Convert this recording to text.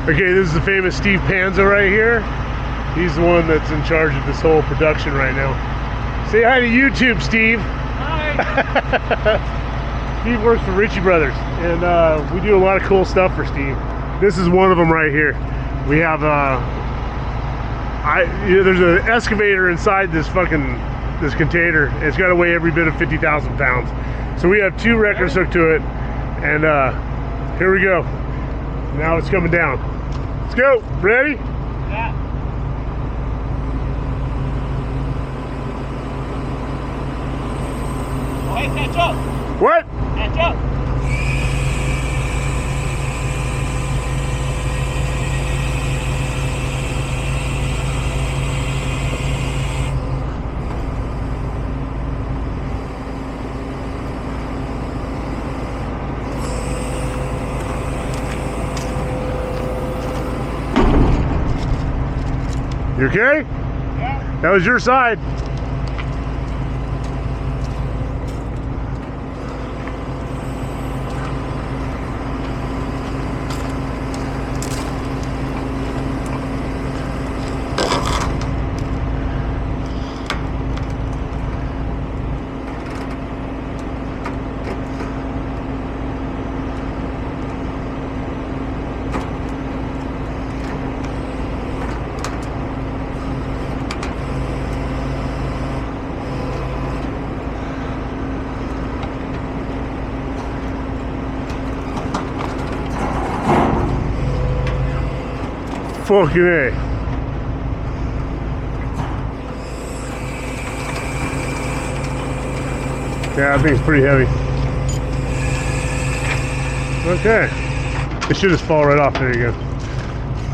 Okay, this is the famous Steve Panza right here. He's the one that's in charge of this whole production right now. Say hi to YouTube, Steve. Hi. Steve works for Ritchie Brothers, and we do a lot of cool stuff for Steve. This is one of them right here. We have there's an excavator inside this container. It's got to weigh every bit of 50,000 pounds. So we have 2 wreckers hooked to it, and here we go. Now it's coming down. Let's go. Ready? Yeah. Oh, hey, catch up. What? Catch up. You okay? Yeah. That was your side. Fucking A. Yeah, I think it's pretty heavy. Okay. It should just fall right off. There you go.